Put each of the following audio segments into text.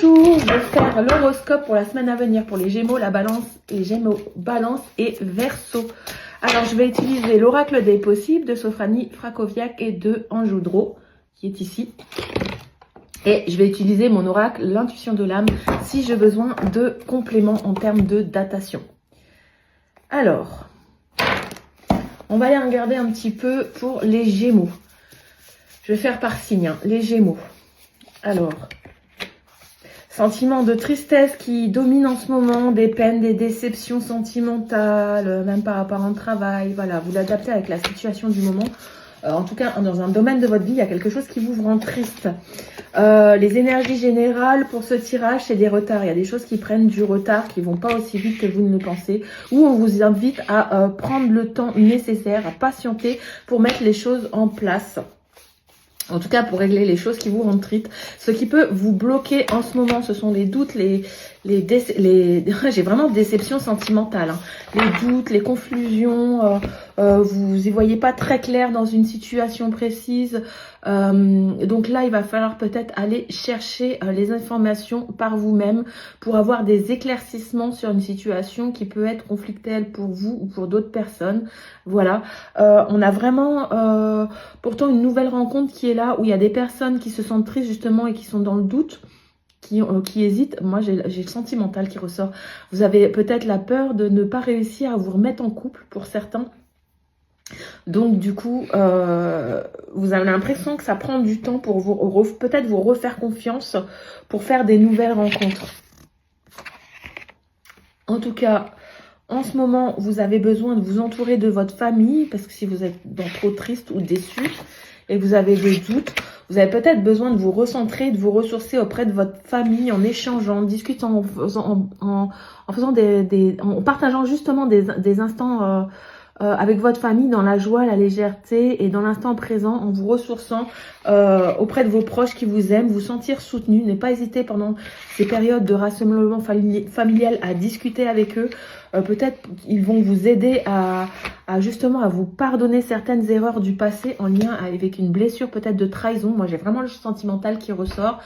Bonjour, je vais faire l'horoscope pour la semaine à venir pour les Gémeaux, la Balance, les Gémeaux, Balance et Verseau. Alors, je vais utiliser l'oracle des possibles de Sophanie Frakoviak et de Anjoudro, qui est ici. Et je vais utiliser mon oracle, l'intuition de l'âme, si j'ai besoin de compléments en termes de datation. Alors, on va aller regarder un petit peu pour les Gémeaux. Je vais faire par signe, hein, les Gémeaux. Alors, sentiment de tristesse qui domine en ce moment, des peines, des déceptions sentimentales, même par rapport au travail. Voilà, vous l'adaptez avec la situation du moment. En tout cas, dans un domaine de votre vie, il y a quelque chose qui vous rend triste. Les énergies générales pour ce tirage, c'est des retards. Il y a des choses qui prennent du retard, qui vont pas aussi vite que vous ne le pensez. Ou on vous invite à prendre le temps nécessaire, à patienter pour mettre les choses en place. En tout cas, pour régler les choses qui vous rendent triste. Ce qui peut vous bloquer en ce moment, ce sont les doutes, j'ai vraiment déception sentimentale. Hein. Les doutes, les confusions, vous y voyez pas très clair dans une situation précise. Donc là, il va falloir peut-être aller chercher les informations par vous-même pour avoir des éclaircissements sur une situation qui peut être conflictuelle pour vous ou pour d'autres personnes. Voilà. On a vraiment pourtant une nouvelle rencontre qui est là, où il y a des personnes qui se sentent tristes justement et qui sont dans le doute, qui hésitent. Moi, j'ai le sentimental qui ressort. Vous avez peut-être la peur de ne pas réussir à vous remettre en couple pour certains. Donc du coup, vous avez l'impression que ça prend du temps pour vous peut-être vous refaire confiance pour faire des nouvelles rencontres. En tout cas, en ce moment, vous avez besoin de vous entourer de votre famille, parce que si vous êtes trop triste ou déçu et que vous avez des doutes, vous avez peut-être besoin de vous recentrer, de vous ressourcer auprès de votre famille en échangeant, en discutant, en partageant justement des instants avec votre famille dans la joie, la légèreté et dans l'instant présent, en vous ressourçant auprès de vos proches qui vous aiment, vous sentir soutenu. Ne pas hésiter pendant ces périodes de rassemblement familial à discuter avec eux. Peut-être qu'ils vont vous aider à justement à vous pardonner certaines erreurs du passé en lien avec une blessure peut-être de trahison. Moi, j'ai vraiment le sentimental qui ressort.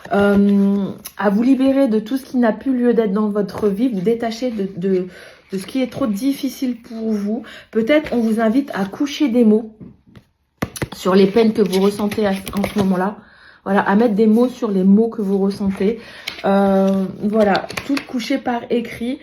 À vous libérer de tout ce qui n'a plus lieu d'être dans votre vie, vous détacher de ce qui est trop difficile pour vous. Peut-être on vous invite à coucher des mots sur les peines que vous ressentez en ce moment-là. Voilà, à mettre des mots sur les mots que vous ressentez. Voilà, tout coucher par écrit.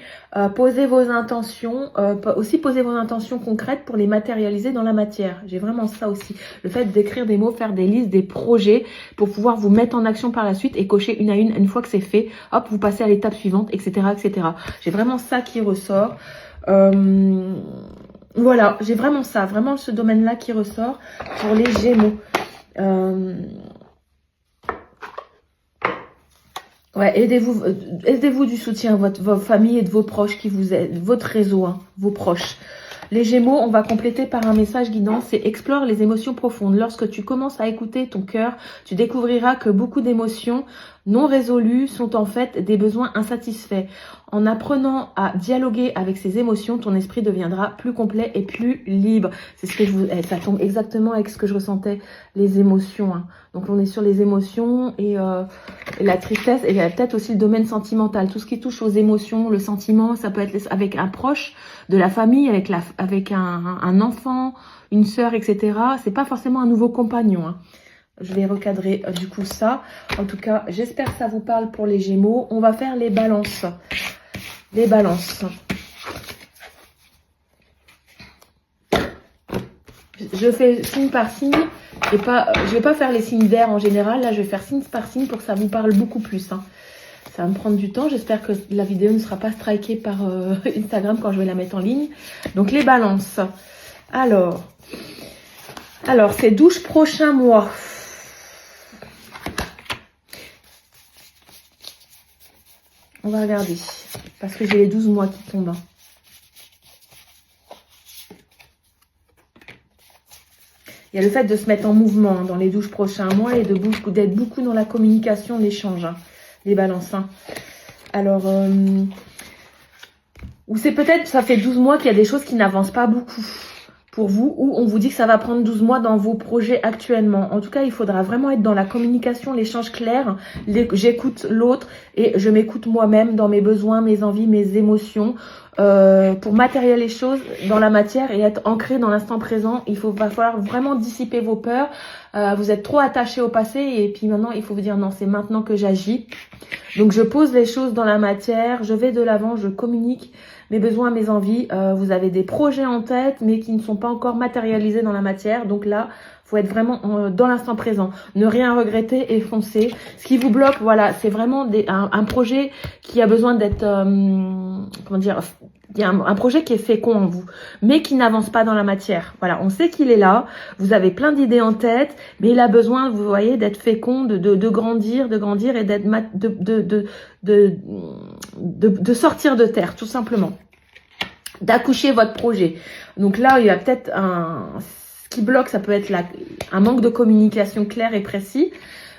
Posez vos intentions. Aussi poser vos intentions concrètes pour les matérialiser dans la matière. J'ai vraiment ça aussi. Le fait d'écrire des mots, faire des listes, des projets pour pouvoir vous mettre en action par la suite et cocher une à une fois que c'est fait. Hop, vous passez à l'étape suivante, etc., etc. J'ai vraiment ça qui ressort. Voilà, j'ai vraiment ça. Vraiment ce domaine-là qui ressort pour les Gémeaux. Ouais, aidez-vous du soutien, votre famille et de vos proches qui vous aident, votre réseau, hein, vos proches. Les Gémeaux, on va compléter par un message guidant, c'est explore les émotions profondes. Lorsque tu commences à écouter ton cœur, tu découvriras que beaucoup d'émotions non résolues sont en fait des besoins insatisfaits. En apprenant à dialoguer avec ces émotions, ton esprit deviendra plus complet et plus libre. C'est ce que ça tombe exactement avec ce que je ressentais, les émotions. Hein. Donc on est sur les émotions et la tristesse, et il y a peut-être aussi le domaine sentimental. Tout ce qui touche aux émotions, le sentiment, ça peut être avec un proche de la famille, avec un enfant, une sœur, etc. C'est pas forcément un nouveau compagnon. Hein. Je vais recadrer du coup ça. En tout cas, j'espère que ça vous parle pour les Gémeaux. On va faire les balances. Les balances. Je fais signe par signe. Je vais pas faire les signes d'air en général. Là, je vais faire signe par signe pour que ça vous parle beaucoup plus. Hein. Ça va me prendre du temps. J'espère que la vidéo ne sera pas strikée par Instagram quand je vais la mettre en ligne. Donc, les balances. Alors c'est 12 prochains mois. On va regarder. Parce que j'ai les 12 mois qui tombent. Il y a le fait de se mettre en mouvement dans les 12 prochains mois et d'être beaucoup dans la communication, l'échange, hein, les balances. Hein. Alors, ou c'est peut-être, ça fait 12 mois qu'il y a des choses qui n'avancent pas beaucoup. pour vous, ou on vous dit que ça va prendre 12 mois dans vos projets actuellement. En tout cas, il faudra vraiment être dans la communication, l'échange clair. J'écoute l'autre et je m'écoute moi-même dans mes besoins, mes envies, mes émotions. Pour matérialiser les choses dans la matière et être ancré dans l'instant présent, va falloir vraiment dissiper vos peurs. Vous êtes trop attaché au passé et puis maintenant il faut vous dire non, c'est maintenant que j'agis. Donc je pose les choses dans la matière, je vais de l'avant, je communique mes besoins, mes envies. Vous avez des projets en tête mais qui ne sont pas encore matérialisés dans la matière. Donc là, faut être vraiment dans l'instant présent. Ne rien regretter et foncer. Ce qui vous bloque, voilà, c'est vraiment un projet qui a besoin d'être, comment dire, il y a un projet qui est fécond en vous, mais qui n'avance pas dans la matière. Voilà, on sait qu'il est là, vous avez plein d'idées en tête, mais il a besoin, vous voyez, d'être fécond, de grandir et d'être de sortir de terre, tout simplement. D'accoucher votre projet. Donc là, il y a peut-être ce qui bloque, ça peut être un manque de communication claire et précis.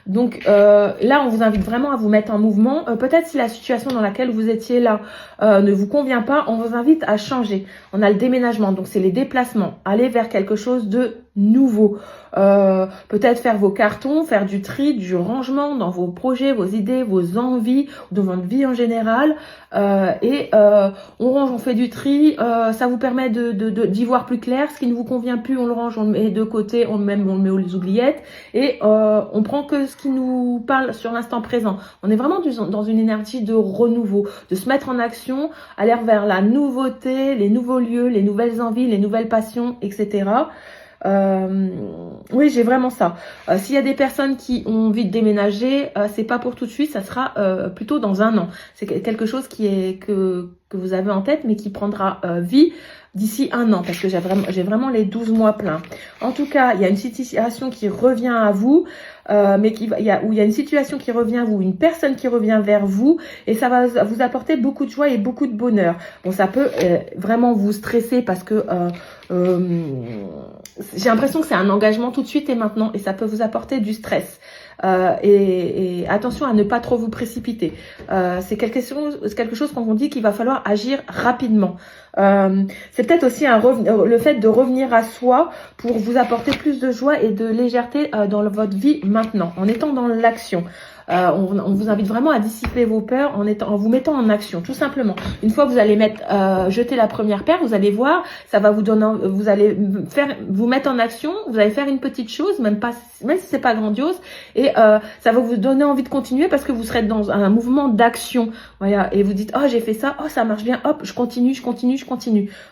Donc là, on vous invite vraiment à vous mettre en mouvement. Peut-être si la situation dans laquelle vous étiez là ne vous convient pas, on vous invite à changer. On a le déménagement, donc c'est les déplacements. Aller vers quelque chose de nouveau. Peut-être faire vos cartons, faire du tri, du rangement dans vos projets, vos idées, vos envies, dans votre vie en général. On range, on fait du tri. Ça vous permet d'y voir plus clair. Ce qui ne vous convient plus, on le range, on le met de côté, on le met aux oubliettes. Et on prend que ce qui nous parle sur l'instant présent. On est vraiment dans une énergie de renouveau, de se mettre en action, aller vers la nouveauté, les nouveaux lieux, les nouvelles envies, les nouvelles passions, etc. Oui, j'ai vraiment ça. S'il y a des personnes qui ont envie de déménager, c'est pas pour tout de suite, ça sera plutôt dans un an. C'est quelque chose que vous avez en tête, mais qui prendra vie d'ici un an, parce que j'ai vraiment les 12 mois pleins. En tout cas, il y a une situation qui revient à vous, mais il y a une situation qui revient à vous, une personne qui revient vers vous, et ça va vous apporter beaucoup de joie et beaucoup de bonheur. Bon, ça peut vraiment vous stresser parce que j'ai l'impression que c'est un engagement tout de suite et maintenant, et ça peut vous apporter du stress. Et attention à ne pas trop vous précipiter. C'est quelque chose qu'on vous dit qu'il va falloir agir rapidement. C'est peut-être aussi le fait de revenir à soi pour vous apporter plus de joie et de légèreté dans votre vie maintenant, en étant dans l'action. On vous invite vraiment à dissiper vos peurs en vous mettant en action, tout simplement. Une fois que vous allez jeter la première paire, vous allez voir, ça va vous allez vous mettre en action, vous allez faire une petite chose, même si c'est pas grandiose, et ça va vous donner envie de continuer parce que vous serez dans un mouvement d'action. Voilà, et vous dites, oh, j'ai fait ça, oh, ça marche bien, hop, je continue.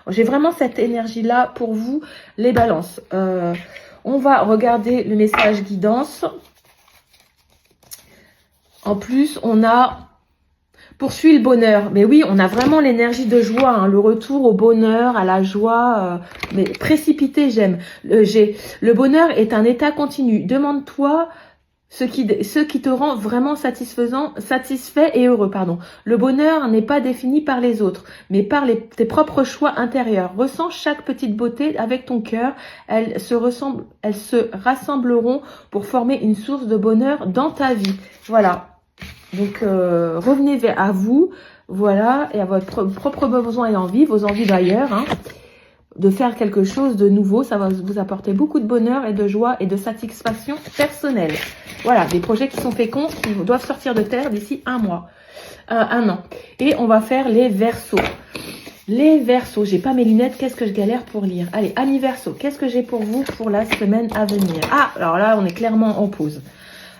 J'ai vraiment cette énergie-là pour vous, les balances. On va regarder le message guidance. En plus, on a poursuit le bonheur. Mais oui, on a vraiment l'énergie de joie, hein, le retour au bonheur, à la joie. Mais précipité, j'aime. Le bonheur est un état continu. Demande-toi ce qui te rend vraiment satisfait et heureux. Pardon. Le bonheur n'est pas défini par les autres, mais par tes propres choix intérieurs. Ressens chaque petite beauté avec ton cœur. Elles se rassembleront pour former une source de bonheur dans ta vie. Voilà. Donc, revenez à vous, voilà, et à votre propre besoin et envie, vos envies d'ailleurs, hein, de faire quelque chose de nouveau. Ça va vous apporter beaucoup de bonheur et de joie et de satisfaction personnelle. Voilà, des projets qui sont féconds, qui doivent sortir de terre d'ici un an. Et on va faire les Verseaux. Les Verseaux, j'ai pas mes lunettes, qu'est-ce que je galère pour lire? Allez, amis Verseaux, qu'est-ce que j'ai pour vous pour la semaine à venir? Ah, alors là, on est clairement en pause.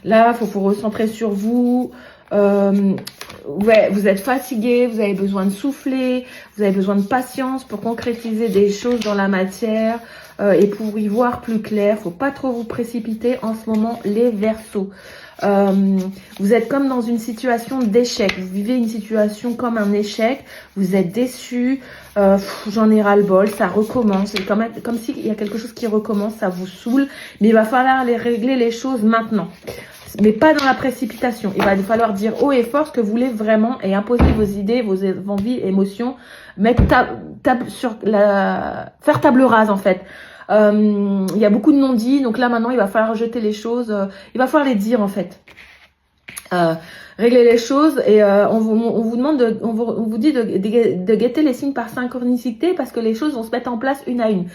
Là, il faut vous recentrer sur vous. Ouais, vous êtes fatigué, vous avez besoin de souffler, vous avez besoin de patience pour concrétiser des choses dans la matière et pour y voir plus clair. Faut pas trop vous précipiter en ce moment, les Verseaux. Vous êtes comme dans une situation d'échec. Vous vivez une situation comme un échec. Vous êtes déçu. J'en ai ras-le-bol. Ça recommence. C'est comme s'il y a quelque chose qui recommence. Ça vous saoule. Mais il va falloir régler les choses maintenant. Mais pas dans la précipitation. Il va falloir dire haut et fort ce que vous voulez vraiment et imposer vos idées, vos envies, émotions. Mettre faire table rase en fait. Il y a beaucoup de non-dits, donc là maintenant il va falloir jeter les choses, il va falloir les dire en fait. Régler les choses et on vous demande on vous dit de guetter les signes par synchronicité parce que les choses vont se mettre en place une à une.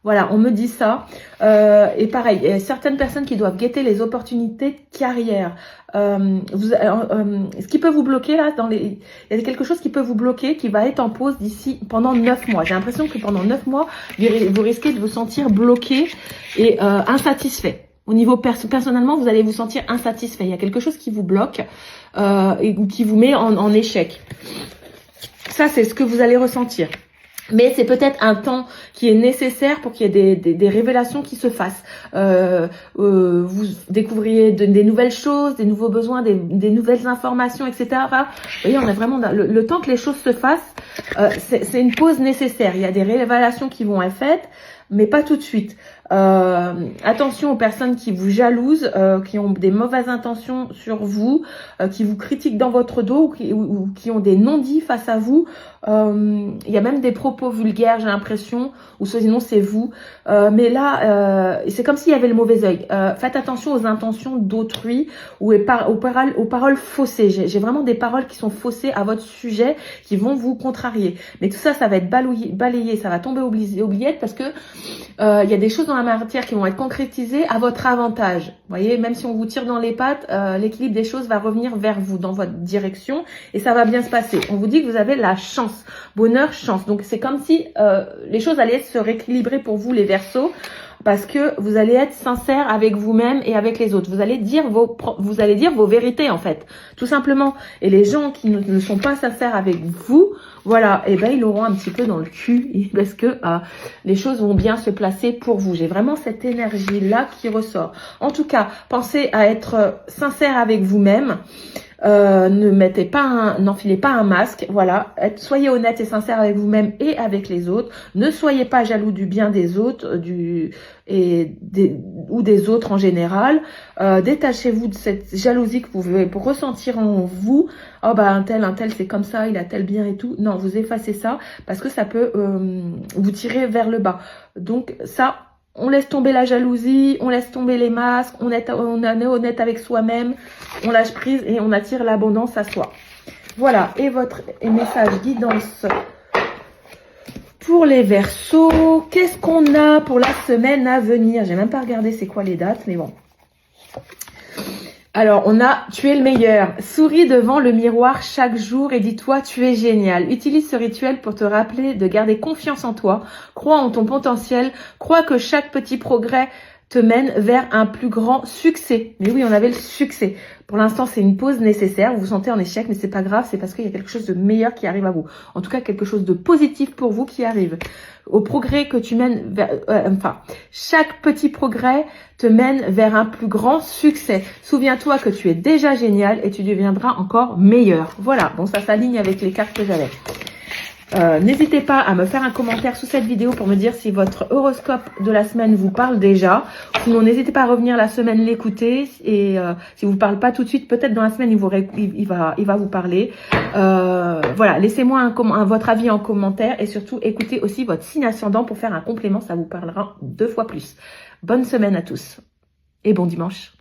Voilà, on me dit ça. Et pareil, il y a certaines personnes qui doivent guetter les opportunités de carrière. Ce qui peut vous bloquer là, il y a quelque chose qui peut vous bloquer, qui va être en pause d'ici pendant 9 mois. J'ai l'impression que pendant 9 mois, vous risquez de vous sentir bloqué et insatisfait. Au niveau personnellement, vous allez vous sentir insatisfait. Il y a quelque chose qui vous bloque ou qui vous met en échec. Ça, c'est ce que vous allez ressentir. Mais c'est peut-être un temps qui est nécessaire pour qu'il y ait des révélations qui se fassent. Vous découvriez des nouvelles choses, des nouveaux besoins, des nouvelles informations, etc. Vous voyez, on est vraiment dans le temps que les choses se fassent. C'est une pause nécessaire. Il y a des révélations qui vont être faites, mais pas tout de suite. Attention aux personnes qui vous jalousent, qui ont des mauvaises intentions sur vous, qui vous critiquent dans votre dos ou qui ont des non-dits face à vous. Il y a même des propos vulgaires, j'ai l'impression, ou sinon c'est vous. Mais là, c'est comme s'il y avait le mauvais œil. Faites attention aux intentions d'autrui ou aux paroles faussées. J'ai vraiment des paroles qui sont faussées à votre sujet, qui vont vous contrarier. Mais tout ça, ça va être balayé, ça va tomber oubliette parce que il y a des choses dans la matière qui vont être concrétisées à votre avantage. Vous voyez, même si on vous tire dans les pattes, l'équilibre des choses va revenir vers vous, dans votre direction, et ça va bien se passer. On vous dit que vous avez la chance, bonheur, chance. Donc c'est comme si les choses allaient se rééquilibrer pour vous, les Verseaux, parce que vous allez être sincère avec vous-même et avec les autres. Vous allez dire vos vérités en fait, tout simplement. Et les gens qui ne sont pas sincères avec vous, voilà, et ben ils l'auront un petit peu dans le cul parce que les choses vont bien se placer pour vous. J'ai vraiment cette énergie là qui ressort. En tout cas, pensez à être sincère avec vous-même. N'enfilez pas un masque, voilà. Soyez honnête et sincère avec vous-même et avec les autres. Ne soyez pas jaloux du bien des autres, ou des autres en général. Détachez-vous de cette jalousie que vous pouvez ressentir en vous. Oh bah un tel c'est comme ça, il a tel bien et tout. Non, vous effacez ça parce que ça peut vous tirer vers le bas. Donc ça, on laisse tomber la jalousie, on laisse tomber les masques, on est honnête avec soi-même, on lâche prise et on attire l'abondance à soi. Voilà, et votre message guidance pour les Verseaux. Qu'est-ce qu'on a pour la semaine à venir? J'ai même pas regardé c'est quoi les dates, mais bon. Alors, on a « Tu es le meilleur ». Souris devant le miroir chaque jour et dis-toi « Tu es génial ». Utilise ce rituel pour te rappeler de garder confiance en toi. Crois en ton potentiel. Crois que chaque petit progrès te mène vers un plus grand succès. Mais oui, on avait le succès. Pour l'instant, c'est une pause nécessaire. Vous vous sentez en échec, mais c'est pas grave. C'est parce qu'il y a quelque chose de meilleur qui arrive à vous. En tout cas, quelque chose de positif pour vous qui arrive. Au progrès que tu mènes vers... chaque petit progrès te mène vers un plus grand succès. Souviens-toi que tu es déjà génial et tu deviendras encore meilleur. Voilà. Bon, ça s'aligne avec les cartes que j'avais. N'hésitez pas à me faire un commentaire sous cette vidéo pour me dire si votre horoscope de la semaine vous parle déjà. Sinon, n'hésitez pas à revenir la semaine l'écouter. Et si vous ne parle pas tout de suite, peut-être dans la semaine, il va vous parler. Voilà, laissez-moi votre avis en commentaire. Et surtout, écoutez aussi votre signe ascendant pour faire un complément. Ça vous parlera 2 fois plus. Bonne semaine à tous et bon dimanche.